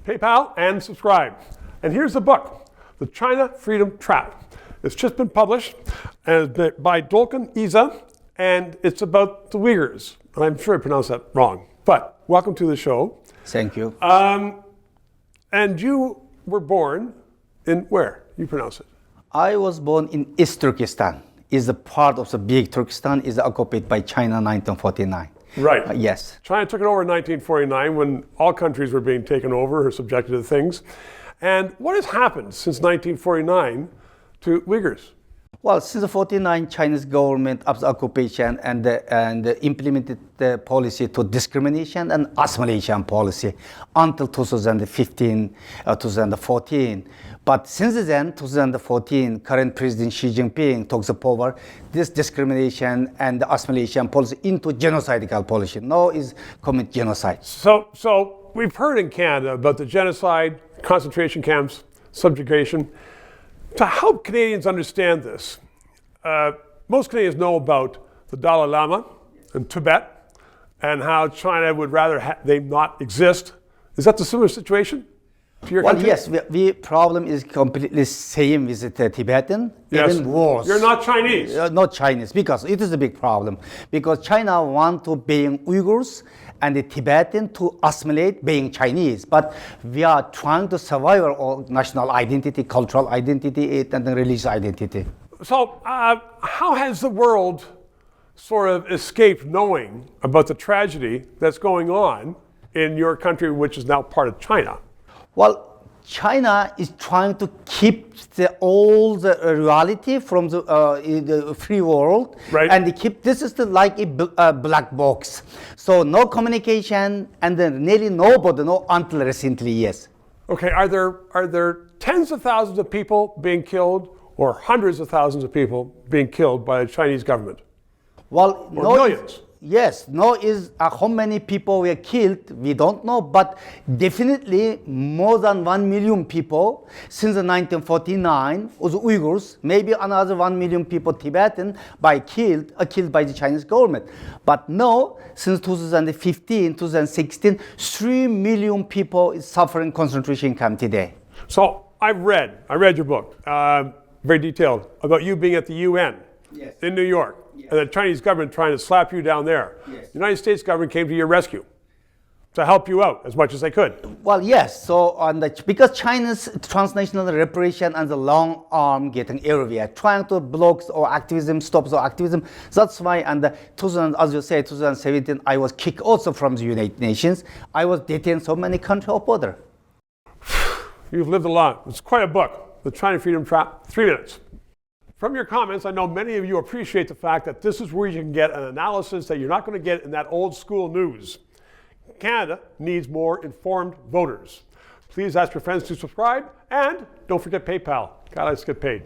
PayPal, and subscribe. And here's the book, The China Freedom Trap. It's just been published by Dolkun Isa, and it's about the Uyghurs. I'm sure I pronounced that wrong, but welcome to the show. Thank you. And you were born in where? You pronounce it. I was born in East Turkestan. Is a part of the big Turkestan, is occupied by China in 1949. Right. Yes. China took it over in 1949 when all countries were being taken over or subjected to things. And what has happened since 1949 to Uyghurs? Well, since the 49, Chinese government of the occupation and implemented the policy to discrimination and assimilation policy until 2015, 2014. But since then, 2014, current President Xi Jinping took the power, this discrimination and the assimilation policy into genocidal policy. Now is commit genocide. So we've heard in Canada about the genocide, concentration camps, subjugation. To help Canadians understand this, most Canadians know about the Dalai Lama and Tibet and how China would rather they not exist. Is that the similar situation to your country? Yes, the problem is completely same with the Tibetan, Yes. even worse. You're not Chinese. Not Chinese, because it is a big problem. Because China want to being Uyghurs and the Tibetan to assimilate being Chinese. But we are trying to survive our national identity, cultural identity, and religious identity. So how has the world sort of escaped knowing about the tragedy that's going on in your country, which is now part of China? Well, China is trying to keep the old reality from the free world, Right. and keep this is like a black box. So no communication, and then nearly nobody know until recently. Yes. Okay, are there tens of thousands of people being killed or hundreds of thousands of people being killed by the Chinese government? Well, Or no. millions? Yes, no is how many people were killed, we don't know, but definitely more than 1 million people since 1949 was Uyghurs, maybe another 1 million people Tibetan killed by the Chinese government. But no, since 2015, 2016, 3 million people is suffering concentration camp today. So I read your book, very detailed, about you being at the UN Yes. in New York. Yes. And the Chinese government trying to slap you down there. Yes. The United States government came to your rescue to help you out as much as they could. Well, yes. So because China's transnational repression and the long arm getting everywhere, trying to block or activism, stop the activism. That's why, as you say, 2017, I was kicked also from the United Nations. I was detained so many countries of border. You've lived a lot. It's quite a book, The China Freedom Trap, 3 minutes. From your comments, I know many of you appreciate the fact that this is where you can get an analysis that you're not going to get in that old school news. Canada needs more informed voters. Please ask your friends to subscribe, and don't forget PayPal. God likes to get paid.